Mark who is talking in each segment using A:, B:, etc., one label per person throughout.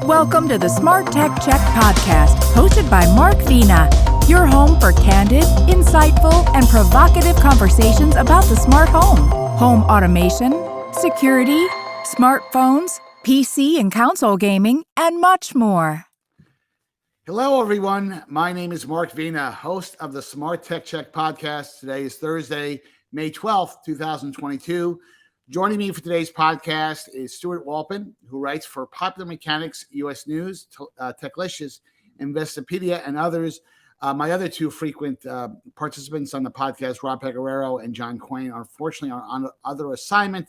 A: Welcome to the SmartTechCheck podcast, hosted by Mark Vina, your home for candid, insightful, and provocative conversations about the smart home automation, security, smartphones, PC and console gaming, and much more.
B: Hello, everyone. My name is Mark Vina, host of the SmartTechCheck podcast. Today is Thursday, May 12th, 2022. Joining me for today's podcast is Stewart Wopin, who writes for Popular Mechanics, U.S. News, Techlicious, Investopedia, and others. My other two frequent participants on the podcast, Rob Pecoraro and John Quain, are unfortunately on other assignment.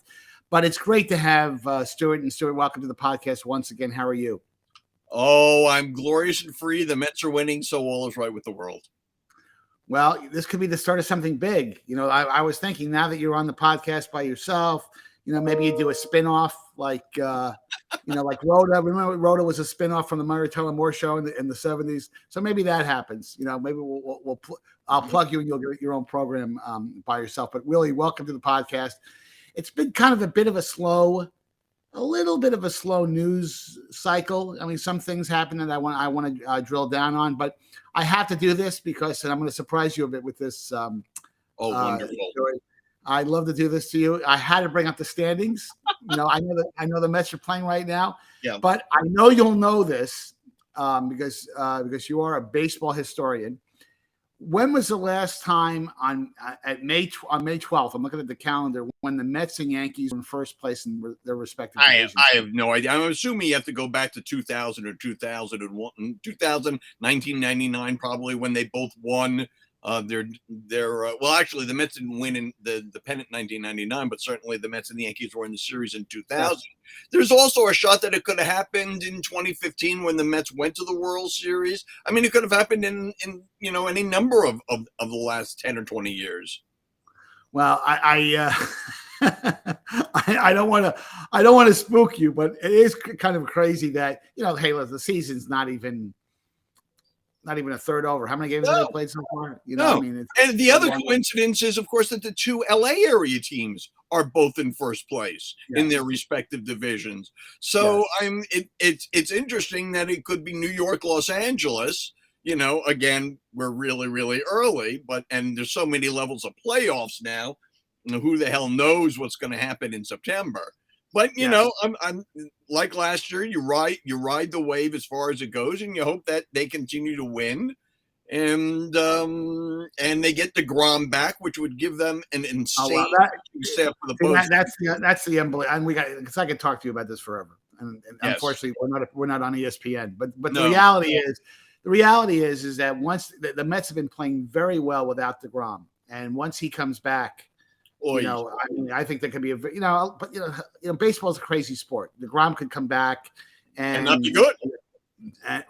B: But it's great to have Stewart. And Stewart, welcome to the podcast once again. How are you?
C: Oh, I'm glorious and free. The Mets are winning, so all is right with the world.
B: Well, this could be the start of something big. You know, I was thinking now that you're on the podcast by yourself, you know, maybe you do a spinoff like, like Rhoda. Remember, Rhoda was a spinoff from the Tyler Moore show in the 70s. So maybe that happens. You know, maybe I'll plug you and you'll get your own program by yourself. But really, welcome to the podcast. It's been kind of a little bit of a slow news cycle. I mean, some things happen that I want to drill down on, but I have to do this because I'm going to surprise you a bit with this.
C: Wonderful!
B: Story. I'd love to do this to you. I had to bring up the standings. You know, I know the Mets are playing right now.
C: Yeah.
B: But I know you'll know this because you are a baseball historian. When was the last time on May 12th? I'm looking at the calendar when the Mets and Yankees were in first place in their respective divisions.
C: I have no idea. I'm assuming you have to go back to 2000 or 2001, 1999 probably, when they both won their well, actually the Mets didn't win in the pennant in 1999, but certainly the Mets and the Yankees were in the series in 2000. Yeah. There's also a shot that it could have happened in 2015 when the Mets went to the World Series. I mean, it could have happened in any number of the last 10 or 20 years.
B: Well, I don't want to spook you, but it is kind of crazy that, hey, look, the season's not even a third over. How many games have they played so far?
C: I mean, and the other coincidence is, of course, that the two LA area teams are both in first place in their respective divisions. So it's interesting that it could be New York, Los Angeles. Again, we're really, really early, and there's so many levels of playoffs now. Who the hell knows what's going to happen in September? But I'm like last year. You ride the wave as far as it goes, and you hope that they continue to win, and they get DeGrom back, which would give them an insane step for the post.
B: That's the unbelievable. And because I could talk to you about this forever, and unfortunately we're not on ESPN. But the reality is that once the Mets have been playing very well without DeGrom, and once he comes back. I think there could be baseball is a crazy sport. DeGrom could come back and
C: not be good,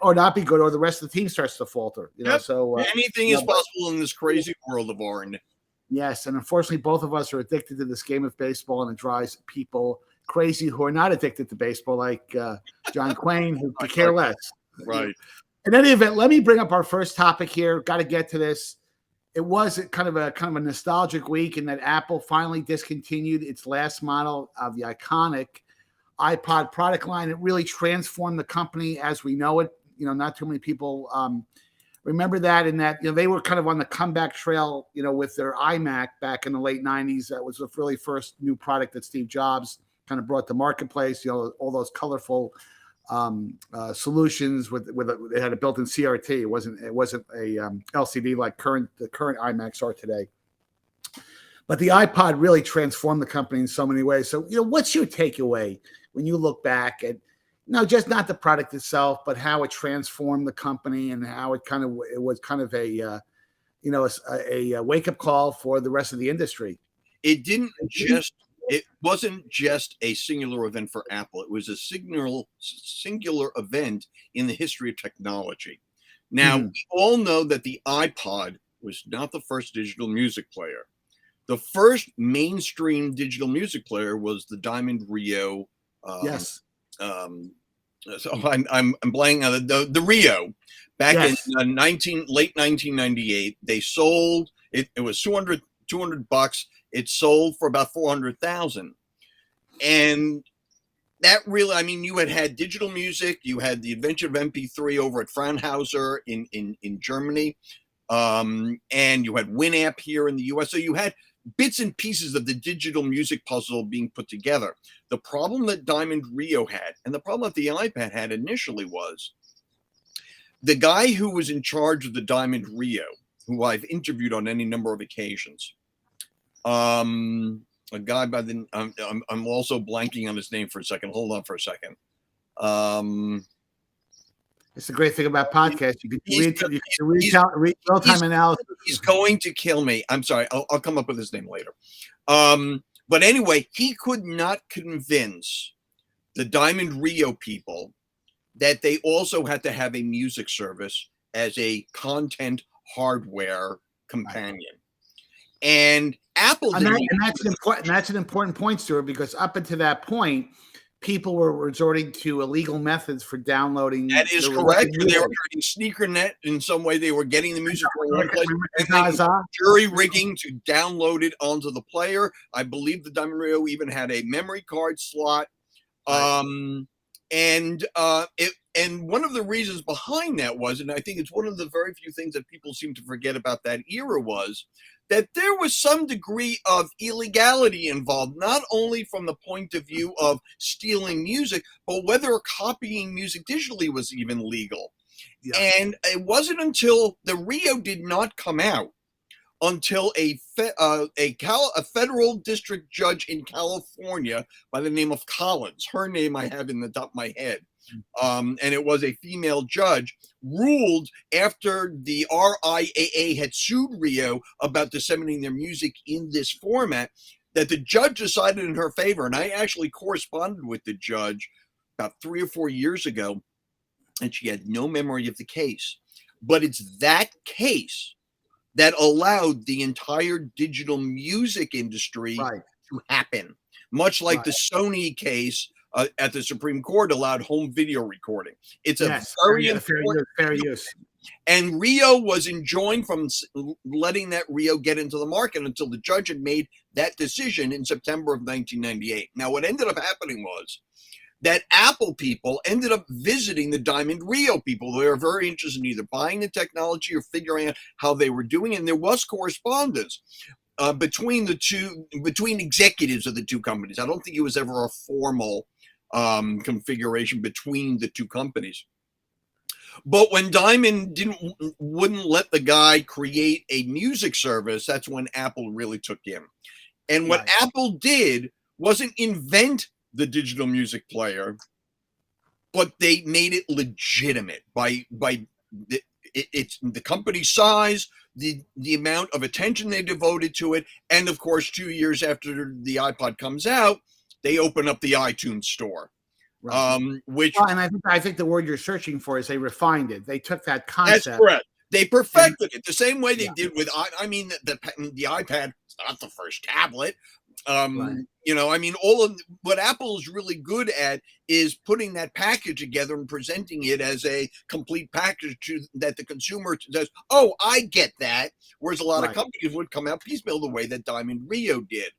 B: or not be good, or the rest of the team starts to falter. So
C: anything is possible in this crazy world of ours.
B: Yes, and unfortunately, both of us are addicted to this game of baseball, and it drives people crazy who are not addicted to baseball, like John Quain, who could care less.
C: Right.
B: In any event, let me bring up our first topic here. Got to get to this. It was kind of a nostalgic week in that Apple finally discontinued its last model of the iconic iPod product line. It really transformed the company as we know it. Not too many people remember that, in that they were kind of on the comeback trail, with their iMac back in the late 90s. That was the really first new product that Steve Jobs kind of brought to marketplace. All those colorful solutions with it had a built-in CRT. It wasn't a LCD like the current iMacs are today. But the iPod really transformed the company in so many ways. So what's your takeaway when you look back at just not the product itself, but how it transformed the company and how it was kind of a wake-up call for the rest of the industry?
C: It wasn't just a singular event for Apple. It was a singular event in the history of technology. Now, we all know that the iPod was not the first digital music player. The first mainstream digital music player was the Diamond Rio.
B: Yes.
C: So I'm blanking on the Rio. Back in late 1998, they sold it. It was $200. It sold for about 400,000. And that really, I mean, you had digital music, you had the invention of MP3 over at Fraunhofer in Germany, and you had Winamp here in the US. So you had bits and pieces of the digital music puzzle being put together. The problem that Diamond Rio had, and the problem that the iPad had initially, was the guy who was in charge of the Diamond Rio, who I've interviewed on any number of occasions, a guy by the I'm also blanking on his name for a second. Hold on for a second.
B: It's the great thing about podcasts. You can read real-time analysis.
C: He's going to kill me. I'm sorry. I'll come up with his name later. But anyway, he could not convince the Diamond Rio people that they also had to have a music service as a content hardware companion. And Apple
B: and that's an important point, Stuart, because up until that point, people were resorting to illegal methods for downloading.
C: That is correct. They were using SneakerNet in some way. They were getting the music from one place, jury rigging to download it onto the player. I believe the Diamond Rio even had a memory card slot. And one of the reasons behind that was, and I think it's one of the very few things that people seem to forget about that era, was that there was some degree of illegality involved, not only from the point of view of stealing music, but whether copying music digitally was even legal. Yeah. And it wasn't until the Rio did not come out until a federal district judge in California by the name of Collins, her name I have in the top of my head, and it was a female judge, ruled after the RIAA had sued Rio about disseminating their music in this format, that the judge decided in her favor. And I actually corresponded with the judge about 3 or 4 years ago, and she had no memory of the case. But it's that case that allowed the entire digital music industry to happen, much like the Sony case at the Supreme Court allowed home video recording. It's a very important fair use. And Rio was enjoined from letting that Rio get into the market until the judge had made that decision in September of 1998. Now, what ended up happening was that Apple people ended up visiting the Diamond Rio people. They were very interested in either buying the technology or figuring out how they were doing it. And there was correspondence between executives of the two companies. I don't think it was ever a formal configuration between the two companies. But when Diamond wouldn't let the guy create a music service, that's when Apple really took him. And what Apple did wasn't invent the digital music player, but they made it legitimate by the company size, the amount of attention they devoted to it, and of course, 2 years after the iPod comes out, they open up the iTunes store. And
B: I think the word you're searching for is they refined it. They took that concept.
C: That's correct. They perfected it the same way they did with, I mean, the iPad is not the first tablet. You know, I mean, all of what Apple is really good at is putting that package together and presenting it as a complete package that the consumer says, oh, I get that. Whereas a lot of companies would come out piecemeal the way that Diamond Rio did.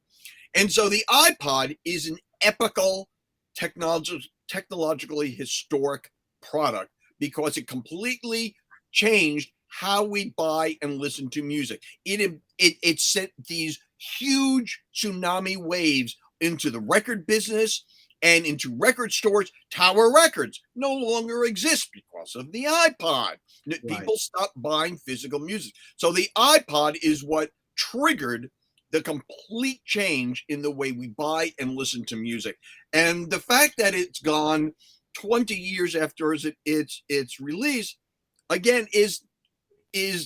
C: And so the iPod is an epical technologically historic product because it completely changed how we buy and listen to music. It sent these huge tsunami waves into the record business and into record stores. Tower Records no longer exist because of the iPod. People stopped buying physical music. So the iPod is what triggered the complete change in the way we buy and listen to music. And the fact that it's gone 20 years after its release, again, is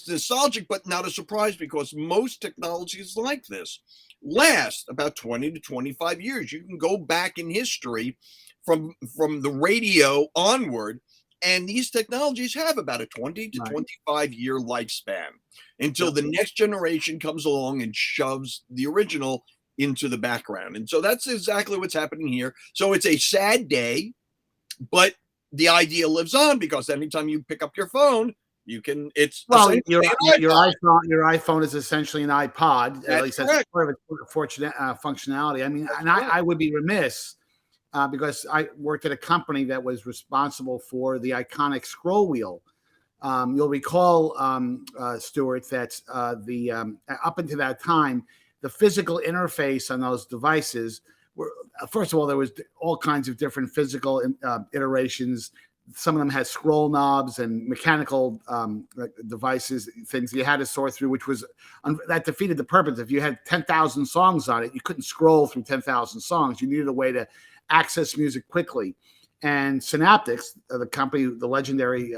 C: nostalgic, but not a surprise, because most technologies like this last about 20 to 25 years. You can go back in history from the radio onward, and these technologies have about a 20 to 25 year lifespan until the next generation comes along and shoves the original into the background. And so that's exactly what's happening here. So it's a sad day, but the idea lives on, because anytime you pick up your phone, you can. It's
B: your iPhone is essentially an iPod. At least that's part of its fortunate functionality. I mean, and I would be remiss because I worked at a company that was responsible for the iconic scroll wheel. You'll recall, Stewart, that up until that time, the physical interface on those devices were, first of all, there was all kinds of different physical iterations. Some of them had scroll knobs and mechanical devices, things you had to sort through, which was that defeated the purpose. If you had 10,000 songs on it, you couldn't scroll through 10,000 songs. You needed a way to access music quickly. And Synaptics, the company, the legendary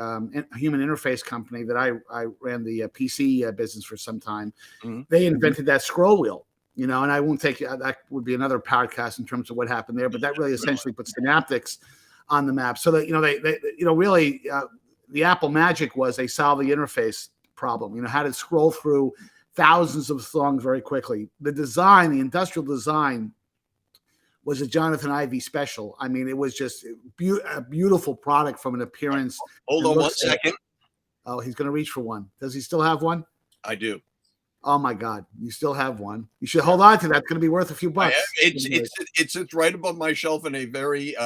B: human interface company that I ran the PC business for some time, they invented that scroll wheel. And I won't take that would be another podcast in terms of what happened there, but that really essentially put Synaptics on the map. So that they really the Apple magic was they solved the interface problem. How to scroll through thousands of songs very quickly. The design, the industrial design, was a Jonathan Ive special. I mean, it was just a beautiful product from an appearance.
C: Hold on 1 second.
B: Oh, he's going to reach for one. Does he still have one?
C: I do.
B: Oh my God, you still have one. You should hold on to that. It's going to be worth a few bucks.
C: It's right above my shelf in a very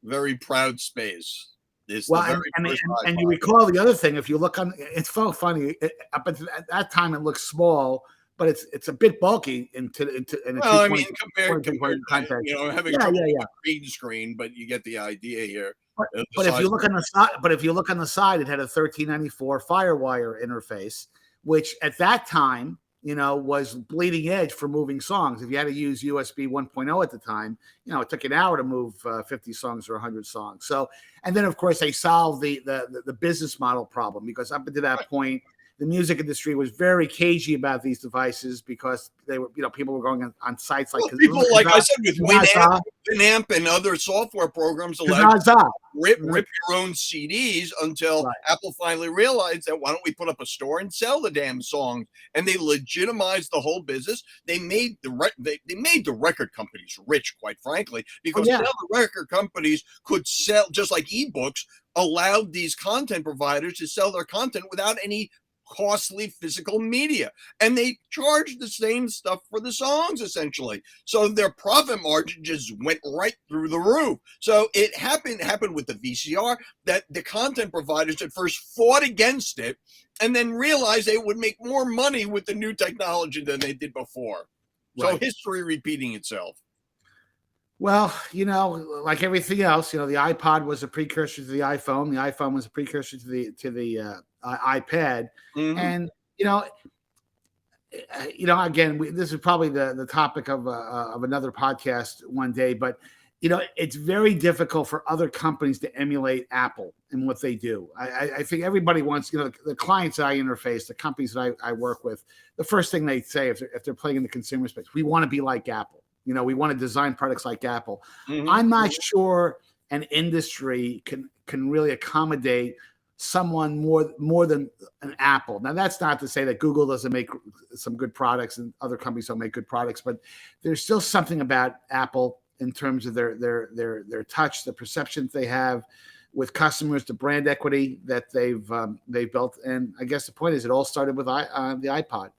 C: very proud space.
B: And you recall the other thing. If you look on, it's so funny. Up at that time, it looks small, but it's a bit bulky compared to
C: having a green screen, but you get the idea here.
B: But if you look on the side, it had a 1394 FireWire interface, which at that time, was bleeding edge for moving songs. If you had to use USB 1.0 at the time, it took an hour to move 50 songs or 100 songs. So, and then of course they solved the business model problem, because up until that point, the music industry was very cagey about these devices because they were, people were going on sites like
C: people, like I said, with Winamp and other software programs allowed to rip your own CDs until Apple finally realized that why don't we put up a store and sell the damn songs? And they legitimized the whole business. They made the record companies rich, quite frankly, because now the record companies could sell, just like ebooks allowed these content providers to sell their content without any costly physical media, and they charged the same stuff for the songs essentially. So their profit margin just went right through the roof. So it happened with the VCR, that the content providers at first fought against it and then realized they would make more money with the new technology than they did before. Right. So history repeating itself.
B: Well, like everything else, the iPod was a precursor to the iPhone. The iPhone was a precursor to the iPad. And again, this is probably the topic of another podcast one day. But it's very difficult for other companies to emulate Apple and what they do. I think everybody wants, the clients that I interface, the companies that I work with, the first thing they say if they're playing in the consumer space, we want to be like Apple. We want to design products like Apple. I'm not sure an industry can really accommodate someone more than an Apple. Now, that's not to say that Google doesn't make some good products and other companies don't make good products, but there's still something about Apple in terms of their touch, the perceptions they have with customers, the brand equity that they've built. And I guess the point is, it all started with the iPod.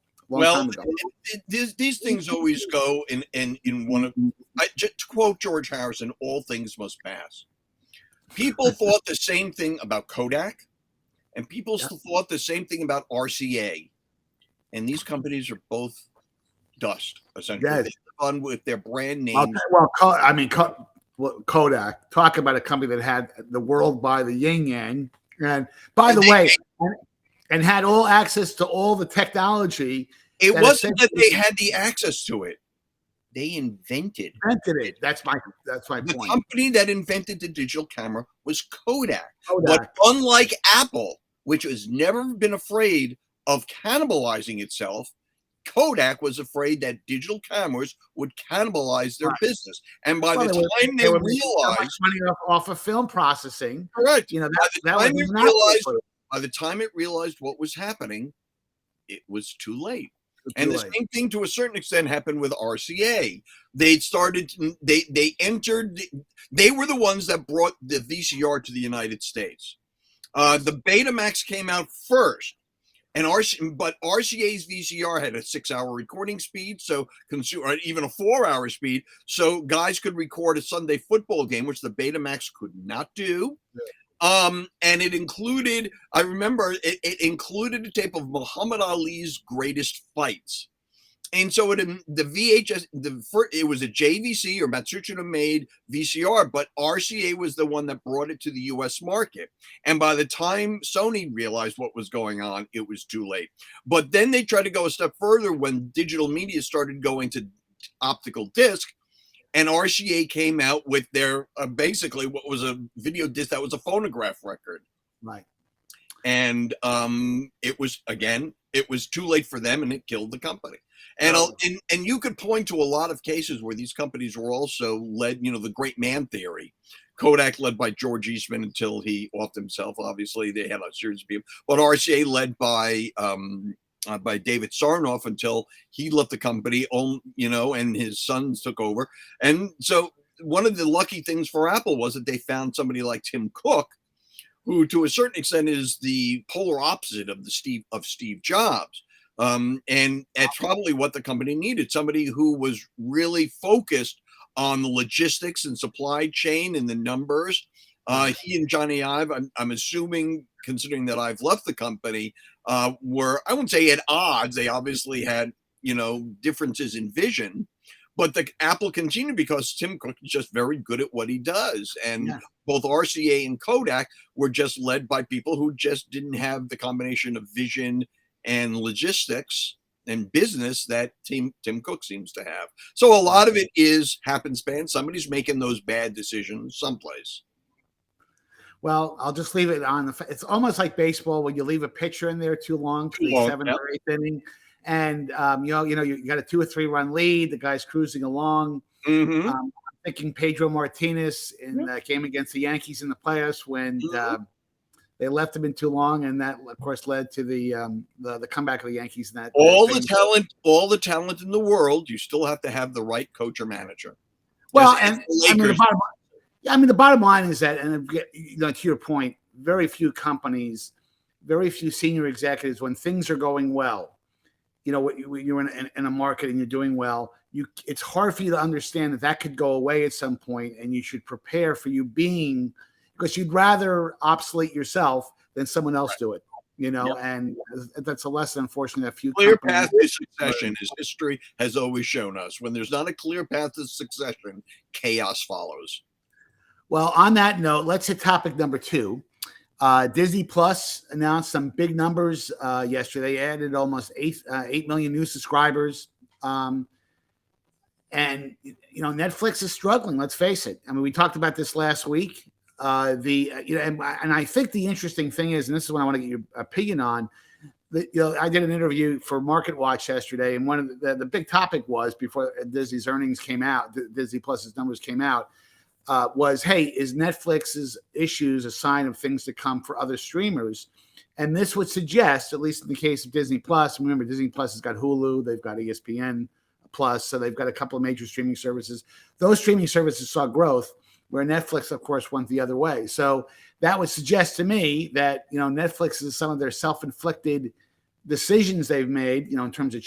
C: These things always go in one of, to quote George Harrison, all things must pass. People thought the same thing about Kodak, and people thought the same thing about RCA. And these companies are both dust, essentially. Yes. They fun with their brand names. Kodak,
B: talk about a company that had the world by the yin yang. And by the way, and had all access to all the technology.
C: It wasn't that they had the access to it. They invented
B: it. That's my point.
C: The company that invented the digital camera was Kodak. But unlike Apple, which has never been afraid of cannibalizing itself, Kodak was afraid that digital cameras would cannibalize their business. And by the time they realized
B: money off of film processing,
C: correct. By the time it realized what was happening, it was too late. And the same thing to a certain extent happened with RCA. They were the ones that brought the VCR to the United States. The Betamax came out first. And RCA's VCR had a 6-hour recording speed, so or even a 4-hour speed, so guys could record a Sunday football game, which the Betamax could not do. And it included, I remember, it included a tape of Muhammad Ali's greatest fights. And so the VHS, it was a JVC or Matsushita made VCR, but RCA was the one that brought it to the US market. And by the time Sony realized what was going on, it was too late. But then they tried to go a step further when digital media started going to optical disc, and RCA came out with their basically what was a video disc that was a phonograph record.
B: Right.
C: And it was too late for them, and it killed the company. And and you could point to a lot of cases where these companies were also led, the great man theory. Kodak led by George Eastman until he offed himself. Obviously, they had a series of people, but RCA led by David Sarnoff until he left the company, and his sons took over. And so one of the lucky things for Apple was that they found somebody like Tim Cook, who to a certain extent is the polar opposite of Steve Jobs. And it's probably what the company needed, somebody who was really focused on the logistics and supply chain and the numbers. He and Johnny Ive, I'm assuming, considering that I've left the company, were, I wouldn't say at odds. They obviously had, differences in vision, but the Apple continued because Tim Cook is just very good at what he does. And both RCA and Kodak were just led by people who just didn't have the combination of vision and logistics and business that Tim Cook seems to have. So a lot of it is happenstance. Somebody's making those bad decisions someplace.
B: Well, I'll just leave it on it's almost like baseball when you leave a pitcher in there too long to the 7th or 8th inning, and you got a 2 or 3 run lead. The guy's cruising along.
C: Mm-hmm.
B: I'm thinking Pedro Martinez in the game against the Yankees in the playoffs when they left him in too long, and that of course led to the comeback of the Yankees. And that all
C: the talent in the world, you still have to have the right coach or manager.
B: Well, and the bottom line is that, and to your point, very few companies, very few senior executives, when things are going well, you're in a market and you're doing well, it's hard for you to understand that could go away at some point, and you should prepare for because you'd rather obsolete yourself than someone else do it, and that's a lesson, unfortunately, that few
C: clear path to succession, as history has always shown us. When there's not a clear path to succession, chaos follows.
B: Well, on that note, let's hit topic number 2. Disney Plus announced some big numbers yesterday. They added almost 8 million new subscribers. And Netflix is struggling. Let's face it. I mean, we talked about this last week. And I think the interesting thing is, and this is what I want to get your opinion on. I did an interview for Market Watch yesterday, and one of the big topic was, before Disney's earnings came out, Disney Plus's numbers came out, was, hey, is Netflix's issues a sign of things to come for other streamers? And this would suggest, at least in the case of Disney Plus, remember Disney Plus has got Hulu, they've got ESPN Plus, so they've got a couple of major streaming services. Those streaming services saw growth, where Netflix, of course, went the other way. So that would suggest to me that, Netflix is some of their self-inflicted decisions they've made, in terms of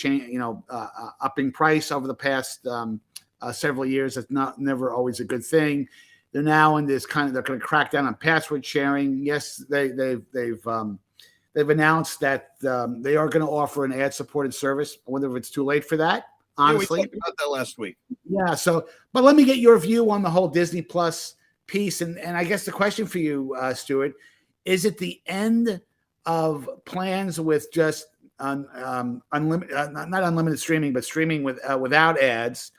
B: upping price over the past several years. That's never always a good thing. They're now in this they're going to crack down on password sharing. Yes, they've announced that they are going to offer an ad-supported service. I wonder if it's too late for that. Honestly,
C: we talked about that last week.
B: Yeah. So, but let me get your view on the whole Disney Plus piece, and I guess the question for you, Stewart, is it the end of plans with just unlimited, not unlimited streaming, but streaming without ads,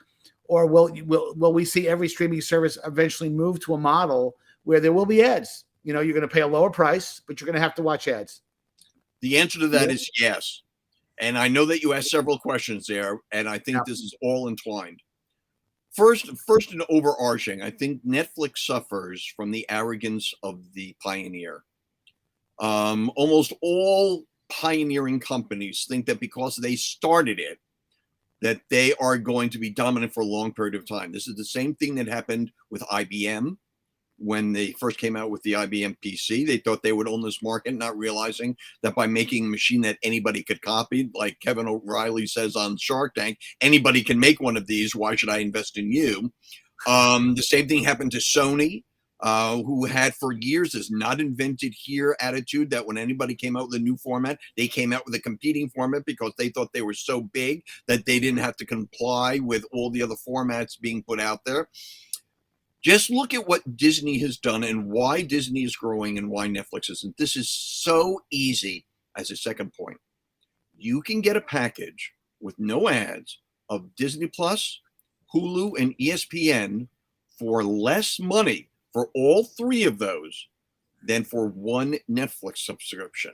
B: or will we see every streaming service eventually move to a model where there will be ads? You're going to pay a lower price, but you're going to have to watch ads.
C: The answer to that is yes. And I know that you asked several questions there, and I think this is all entwined. First and overarching, I think Netflix suffers from the arrogance of the pioneer. Almost all pioneering companies think that because they started it, that they are going to be dominant for a long period of time. This is the same thing that happened with IBM. when they first came out with the IBM PC. They thought they would own this market, not realizing that by making a machine that anybody could copy, like Kevin O'Reilly says on Shark Tank, anybody can make one of these. Why should I invest in you? The same thing happened to Sony, who had for years this not invented here attitude that when anybody came out with a new format, they came out with a competing format because they thought they were so big that they didn't have to comply with all the other formats being put out there. Just look at what Disney has done and why Disney is growing and why Netflix isn't. This is so easy as a second point. You can get a package with no ads of Disney Plus, Hulu, and ESPN for less money for all three of those than for one Netflix subscription.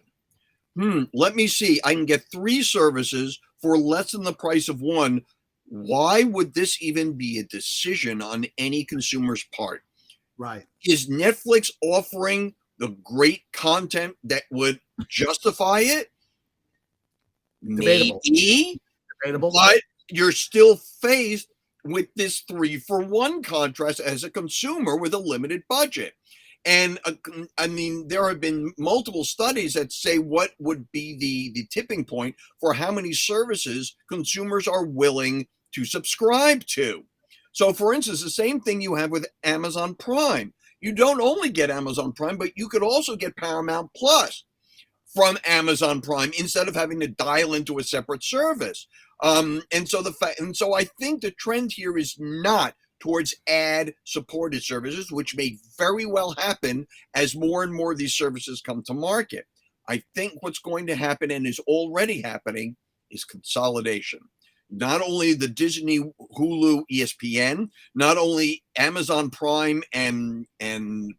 C: Let me see. I can get three services for less than the price of one. Why would this even be a decision on any consumer's part?
B: Right.
C: Is Netflix offering the great content that would justify it?
B: Debatable.
C: Maybe.
B: Debatable.
C: But you're still faced with this 3-for-1 contrast as a consumer with a limited budget. And I mean, there have been multiple studies that say what would be the tipping point for how many services consumers are willing to subscribe to. So, for instance, the same thing you have with Amazon Prime. You don't only get Amazon Prime, but you could also get Paramount Plus from Amazon Prime instead of having to dial into a separate service. And so I think the trend here is not towards ad-supported services, which may very well happen as more and more of these services come to market. I think what's going to happen and is already happening is consolidation. Not only the Disney, Hulu, ESPN, not only Amazon Prime and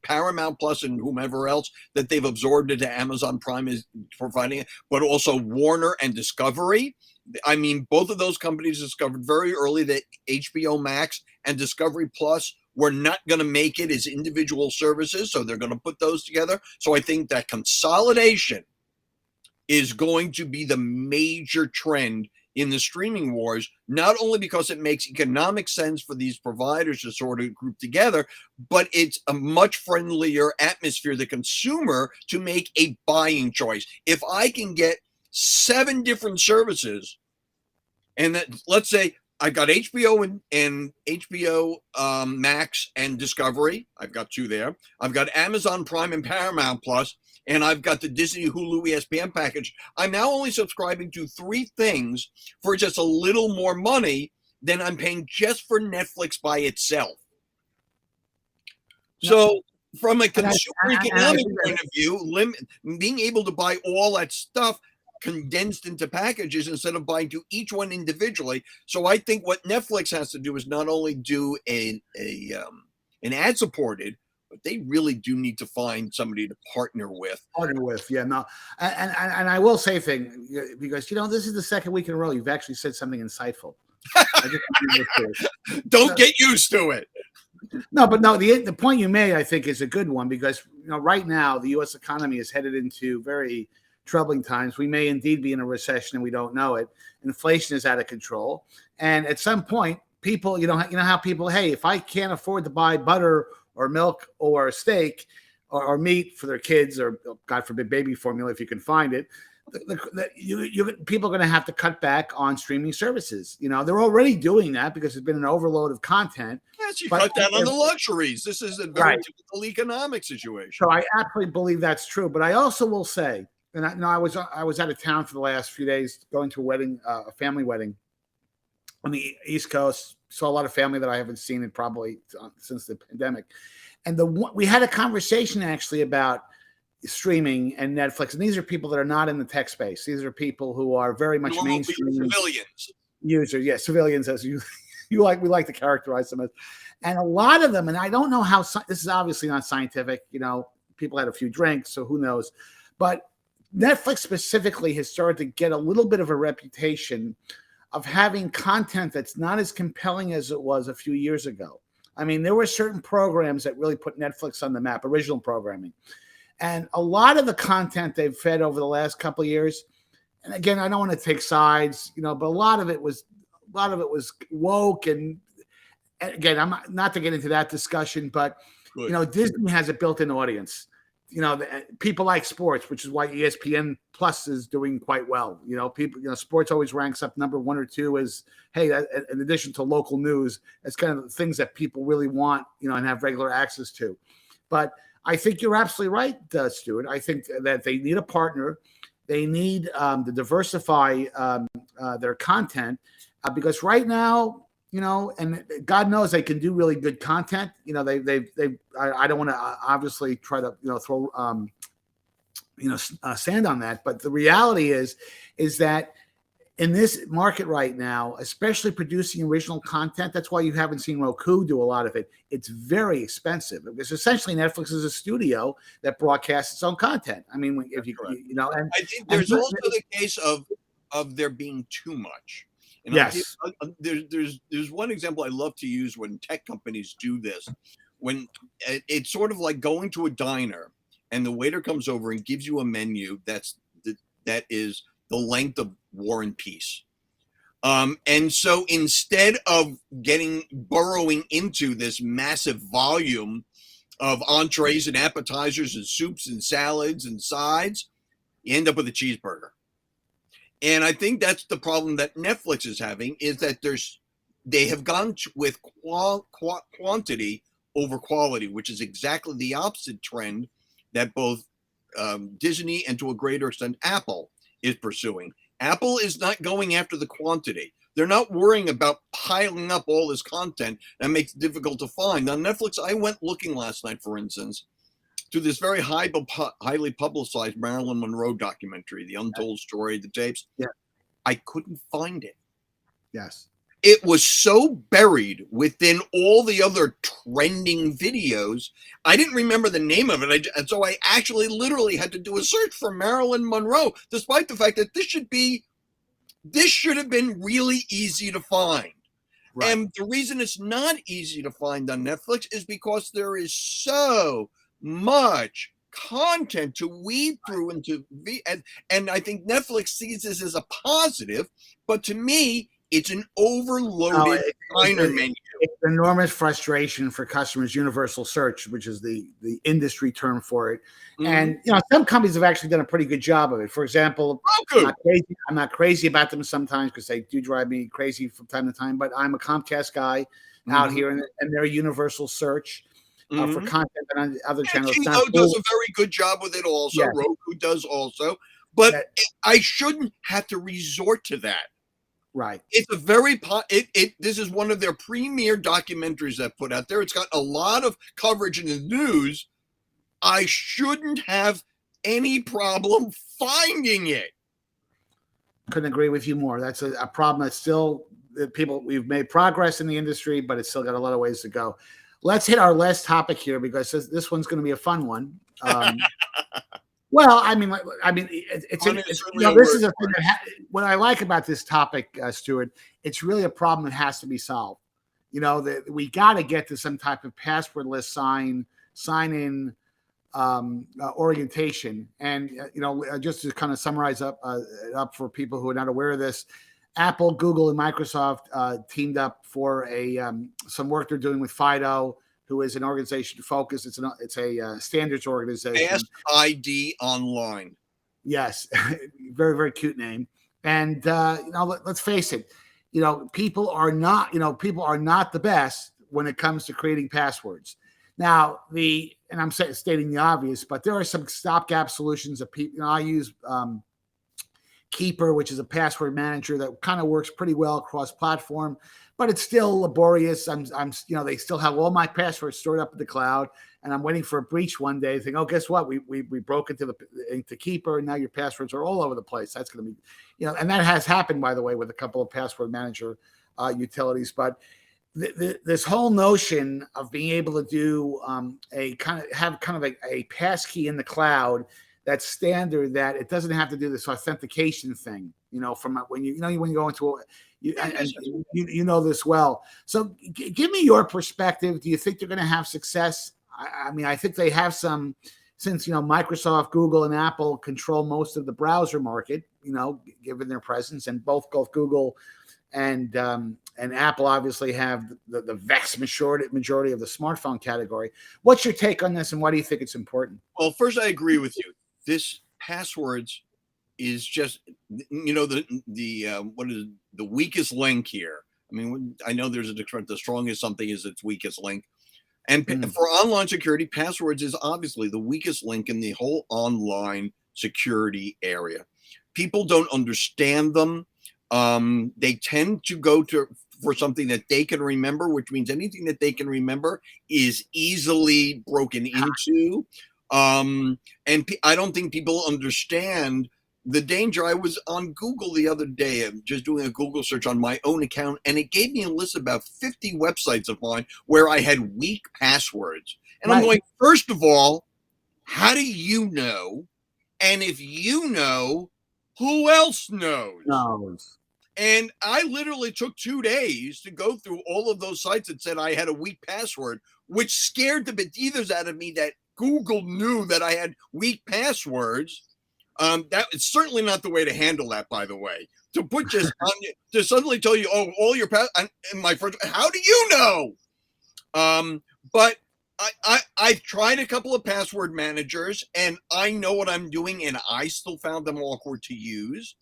C: Paramount Plus and whomever else that they've absorbed into Amazon Prime is providing it, but also Warner and Discovery. I mean, both of those companies discovered very early that HBO Max and Discovery Plus were not going to make it as individual services, so they're going to put those together. So I think that consolidation is going to be the major trend in the streaming wars, not only because it makes economic sense for these providers to sort of group together, but it's a much friendlier atmosphere, the consumer, to make a buying choice. If I can get 7 different services, and that, let's say I got HBO and HBO Max and Discovery. I've got 2 there. I've got Amazon Prime and Paramount Plus, and I've got the Disney, Hulu, ESPN package. I'm now only subscribing to 3 things for just a little more money than I'm paying just for Netflix by itself. So from a consumer economic point of view, being able to buy all that stuff condensed into packages instead of buying to each one individually. So I think what Netflix has to do is not only do an ad-supported, but they really do need to find somebody to partner with.
B: Yeah, no. And I will say a thing, because, this is the second week in a row you've actually said something insightful.
C: Don't get used to it.
B: No, but no, the point you made, I think, is a good one, because, right now the U.S. economy is headed into very troubling times. We may indeed be in a recession and we don't know it. Inflation is out of control. And at some point, people, you know how people, hey, if I can't afford to buy butter or milk or a steak or meat for their kids, or God forbid baby formula if you can find it, people are going to have to cut back on streaming services. They're already doing that because there's been an overload of content.
C: Yes, you cut down on the luxuries. This is a very typical economic situation.
B: So I absolutely believe that's true. But I also will say, and I was out of town for the last few days going to a wedding, a family wedding on the East Coast. Saw a lot of family that I haven't seen in probably since the pandemic. And we had a conversation actually about streaming and Netflix. And these are people that are not in the tech space. These are people who are very much mainstream
C: civilians
B: users. Yes, civilians, as we like to characterize them as. And a lot of them, and I don't know how this is obviously not scientific. People had a few drinks, so who knows? But Netflix specifically has started to get a little bit of a reputation of having content that's not as compelling as it was a few years ago. I mean, there were certain programs that really put Netflix on the map, original programming. And a lot of the content they've fed over the last couple of years, and again, I don't want to take sides, but a lot of it was woke. And again, I'm not to get into that discussion, but
C: Good.
B: You know, Disney has a built-in audience. You know, people like sports, which is why ESPN Plus is doing quite well. You know, sports always ranks up number 1 or 2 as, hey, in addition to local news, it's kind of the things that people really want, you know, and have regular access to. But I think you're absolutely right, Stewart. I think that they need a partner. They need to diversify their content because right now, you know, and God knows they can do really good content. You know, I don't want to obviously try to, you know, throw, sand on that. But the reality is that in this market right now, especially producing original content, that's why you haven't seen Roku do a lot of it. It's very expensive because essentially Netflix is a studio that broadcasts its own content. I mean, if you know, and
C: I think there's also the case of there being too much. And
B: yes,
C: there's one example I love to use when tech companies do this, when it's sort of like going to a diner and the waiter comes over and gives you a menu that is the length of War and Peace. And so instead of burrowing into this massive volume of entrees and appetizers and soups and salads and sides, you end up with a cheeseburger. And I think that's the problem that Netflix is having, is that they have gone with quantity over quality, which is exactly the opposite trend that both Disney and to a greater extent Apple is pursuing. Apple is not going after the quantity. They're not worrying about piling up all this content that makes it difficult to find. On Netflix, I went looking last night, for instance, to this very highly publicized Marilyn Monroe documentary, The Untold Story, the tapes.
B: Yeah.
C: I couldn't find it.
B: Yes.
C: It was so buried within all the other trending videos, I didn't remember the name of it. And so I actually literally had to do a search for Marilyn Monroe, despite the fact that this should have been really easy to find. Right. And the reason it's not easy to find on Netflix is because there is so much content to weed through and I think Netflix sees this as a positive, but to me, it's an overloaded diner menu.
B: It's enormous frustration for customers. Universal search, which is the industry term for it, and you know some companies have actually done a pretty good job of it. For example, I'm not crazy about them sometimes because they do drive me crazy from time to time. But I'm a Comcast guy out here, and they're Universal search. For content and on other channels.
C: Kino does a very good job with it also. Yes. Roku does also. But I shouldn't have to resort to that.
B: Right.
C: It's a very this is one of their premier documentaries that put out there. It's got a lot of coverage in the news. I shouldn't have any problem finding it.
B: Couldn't agree with you more. That's a problem that's still we've made progress in the industry, but it's still got a lot of ways to go. Let's hit our last topic here because this one's going to be a fun one. Well, I mean, it's you know, this is a thing that what I like about this topic, Stewart. It's really a problem that has to be solved. You know, that we got to get to some type of passwordless sign-in orientation. And you know, just to kind of summarize up for people who are not aware of this. Apple, Google, and Microsoft teamed up for some work they're doing with FIDO, who is an organization focused. It's a standards organization.
C: Pass ID Online.
B: Yes, very very cute name. And you know, let's face it. You know, people are not the best when it comes to creating passwords. Now, and I'm stating the obvious, but there are some stopgap solutions that people. You know, I use. Keeper, which is a password manager that kind of works pretty well across platform, but it's still laborious. You know, they still have all my passwords stored up in the cloud, and I'm waiting for a breach one day. Think, oh, guess what? We broke into Keeper, and now your passwords are all over the place. That's going to be, you know, and that has happened, by the way, with a couple of password manager utilities. But this whole notion of being able to do a passkey in the cloud. That's standard, that it doesn't have to do this authentication thing, you know, from when you go into you know this well. So give me your perspective. Do you think they're going to have success? I mean, I think they have some, since, you know, Microsoft, Google, and Apple control most of the browser market, you know, given their presence, and both Google and Apple obviously have the vast majority of the smartphone category. What's your take on this, and why do you think it's important?
C: Well, first, I agree with you. This passwords is just, the what is the weakest link here. I mean, I know there's a difference. The strongest something is its weakest link. And for online security, passwords is obviously the weakest link in the whole online security area. People don't understand them. They tend to go for something that they can remember, which means anything that they can remember is easily broken into. And I don't think people understand the danger. I was on Google the other day, just doing a Google search on my own account, and it gave me a list of about 50 websites of mine where I had weak passwords. And I'm going, first of all, how do you know? And if you know, who else knows? And I literally took 2 days to go through all of those sites that said I had a weak password, which scared the bejesus out of me that Google knew that I had weak passwords. That is certainly not the way to handle that, by the way. To put just on you, to suddenly tell you, oh, all your in my first, how do you know? But I've tried a couple of password managers, and I know what I'm doing, and I still found them awkward to use.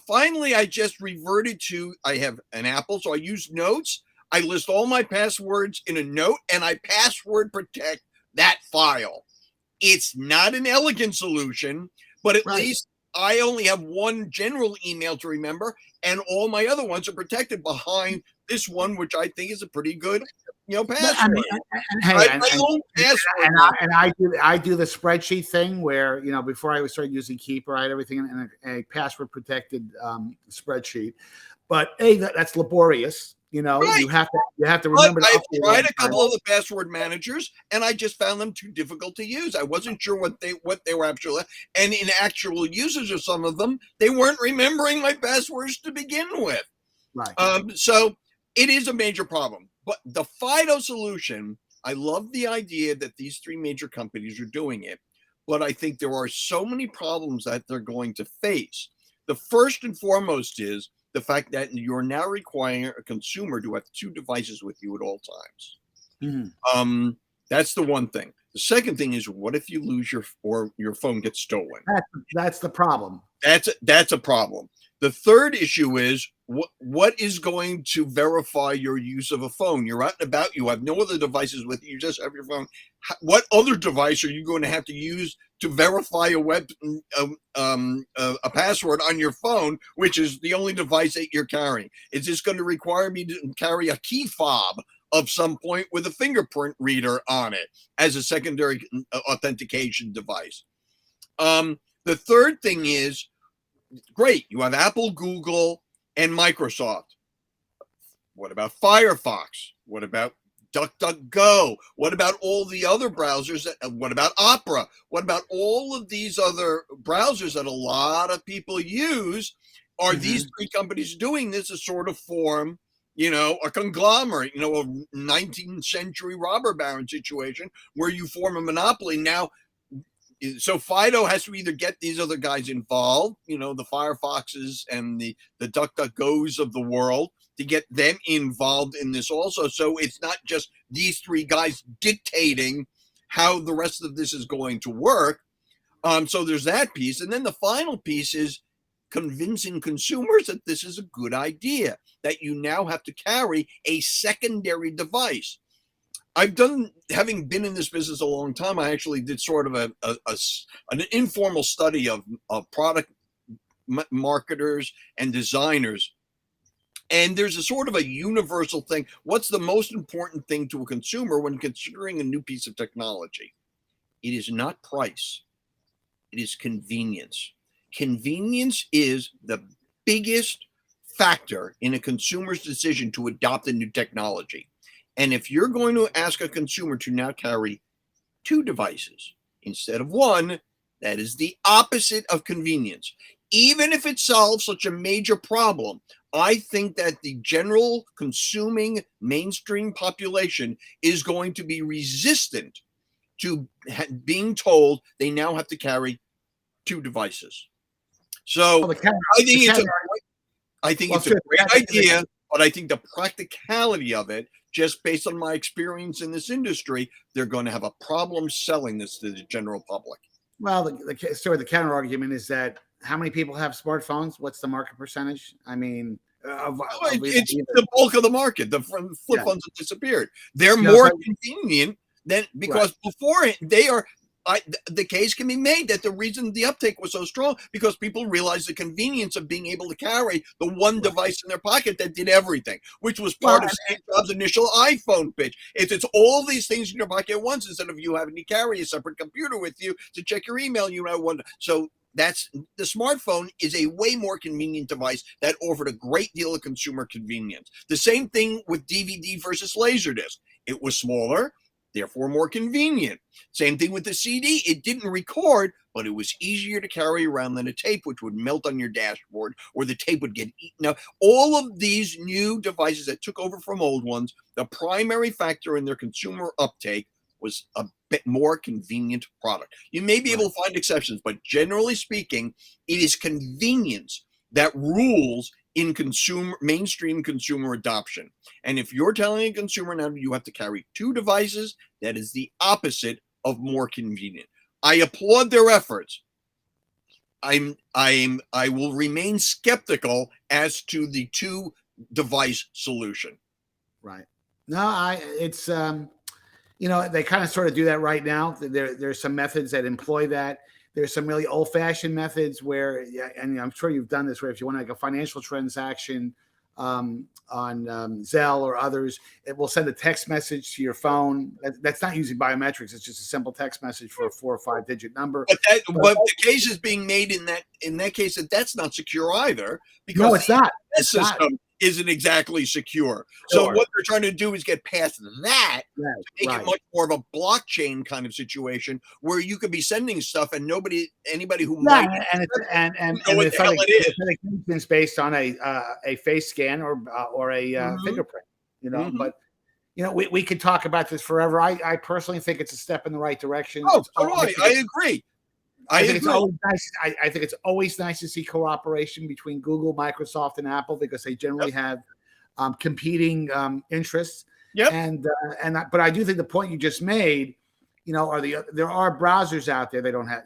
C: Finally, I just reverted to, I have an Apple, so I use Notes. I list all my passwords in a note, and I password protect that file. It's not an elegant solution, but at least I only have one general email to remember, and all my other ones are protected behind this one, which I think is a pretty good, password.
B: I do the spreadsheet thing where, before I started using Keeper, I had everything in a password protected spreadsheet. But that's laborious. You have to remember.
C: I've tried a couple of the password managers, and I just found them too difficult to use. I wasn't sure what they were actually, and in actual usage of some of them, they weren't remembering my passwords to begin with.
B: Right.
C: So it is a major problem. But the FIDO solution, I love the idea that these three major companies are doing it, but I think there are so many problems that they're going to face. The first and foremost is the fact that you're now requiring a consumer to have two devices with you at all times. Mm-hmm. That's the one thing. The second thing is, what if you lose your phone gets stolen?
B: That's the problem.
C: That's a problem. The third issue is what is going to verify your use of a phone? You're out and about. You have no other devices with you. You just have your phone. What other device are you going to have to use to verify a password on your phone, which is the only device that you're carrying? Is this going to require me to carry a key fob of some point with a fingerprint reader on it as a secondary authentication device? The third thing is, great, you have Apple, Google, and Microsoft. What about Firefox? What about DuckDuckGo? What about all the other browsers? What about Opera? What about all of these other browsers that a lot of people use? Are these three companies doing this to sort of form, a conglomerate, a 19th century robber baron situation where you form a monopoly? Now, so FIDO has to either get these other guys involved, the Firefoxes and the DuckDuckGos of the world, to get them involved in this also. So it's not just these three guys dictating how the rest of this is going to work. So there's that piece. And then the final piece is convincing consumers that this is a good idea, that you now have to carry a secondary device. Having been in this business a long time, I actually did sort of an informal study of product marketers and designers. And there's a sort of a universal thing. What's the most important thing to a consumer when considering a new piece of technology? It is not price. It is convenience. Convenience is the biggest factor in a consumer's decision to adopt a new technology. And if you're going to ask a consumer to now carry two devices instead of one, that is the opposite of convenience. Even if it solves such a major problem, I think that the general consuming mainstream population is going to be resistant to being told they now have to carry two devices. So I think I think it's a great idea, but I think the practicality of it, just based on my experience in this industry, they're going to have a problem selling this to the general public.
B: Well, the counter argument is that how many people have smartphones? What's the market percentage? I mean,
C: it's the bulk of the market. The flip phones have disappeared. They're more convenient than because before they are. The case can be made that the reason the uptake was so strong because people realized the convenience of being able to carry the one device in their pocket that did everything, which was part of Steve Jobs' initial iPhone pitch. It's all these things in your pocket at once instead of you having to carry a separate computer with you to check your email. So that's the smartphone is a way more convenient device that offered a great deal of consumer convenience. The same thing with DVD versus Laserdisc. It was smaller, therefore more convenient. Same thing with the CD. It didn't record, but it was easier to carry around than a tape, which would melt on your dashboard or the tape would get eaten up. All of these new devices that took over from old ones, the primary factor in their consumer uptake was a bit more convenient product. You may be able to find exceptions, but generally speaking, it is convenience that rules in mainstream consumer adoption. And if you're telling a consumer now you have to carry two devices, that is the opposite of more convenient. I applaud their efforts. I will remain skeptical as to the two device solution.
B: Right. No, it's they kind of sort of do that right now. There's some methods that employ that. There's some really old-fashioned methods where, and I'm sure you've done this, where if you want to make a financial transaction on Zelle or others, it will send a text message to your phone. That's not using biometrics. It's just a simple text message for a 4 or 5 digit number.
C: But the case is being made in that case that's not secure either. Because
B: no, it's not.
C: The system isn't exactly secure. So what they're trying to do is get past that to make it much more of a blockchain kind of situation where you could be sending stuff and anybody who might
B: and it's based on a face scan or a fingerprint. But we could talk about this forever. I personally think it's a step in the right direction.
C: Oh, I agree. I think
B: it's always nice to see cooperation between Google, Microsoft, and Apple because they generally have competing interests. But I do think the point you just made, there are browsers out there they don't have,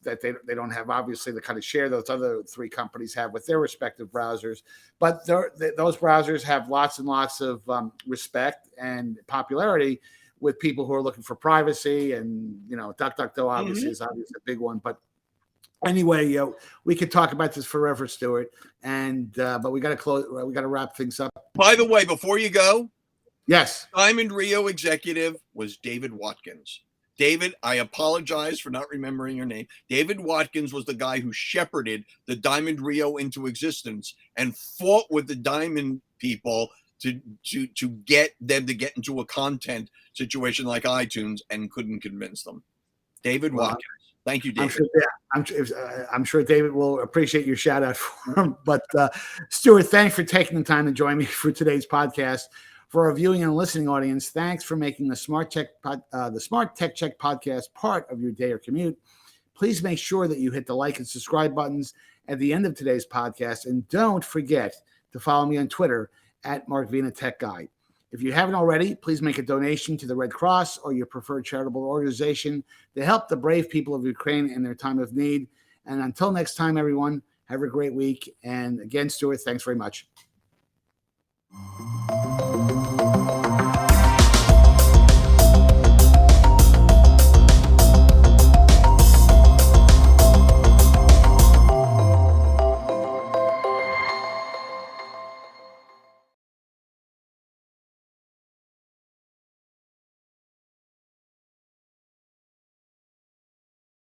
B: that they don't have obviously the kind of share those other 3 companies have with their respective browsers. But those browsers have lots and lots of respect and popularity with people who are looking for privacy, and DuckDuckGo obviously is obviously a big one. But anyway, we could talk about this forever, Stewart. And but we got to close. We got to wrap things up.
C: By the way, before you go,
B: yes,
C: Diamond Rio executive was David Watkins. David, I apologize for not remembering your name. David Watkins was the guy who shepherded the Diamond Rio into existence and fought with the Diamond people to get them to get into a content situation like iTunes and couldn't convince them. David Watkins. Thank you, David.
B: I'm sure David will appreciate your shout out for him. But Stewart, thanks for taking the time to join me for today's podcast. For our viewing and listening audience, thanks for making the SmartTechCheck podcast part of your day or commute. Please make sure that you hit the like and subscribe buttons at the end of today's podcast. And don't forget to follow me on Twitter at Mark Vina Tech Guide. If you haven't already, please make a donation to the Red Cross or your preferred charitable organization to help the brave people of Ukraine in their time of need. And until next time, everyone, have a great week. And again, Stewart, thanks very much.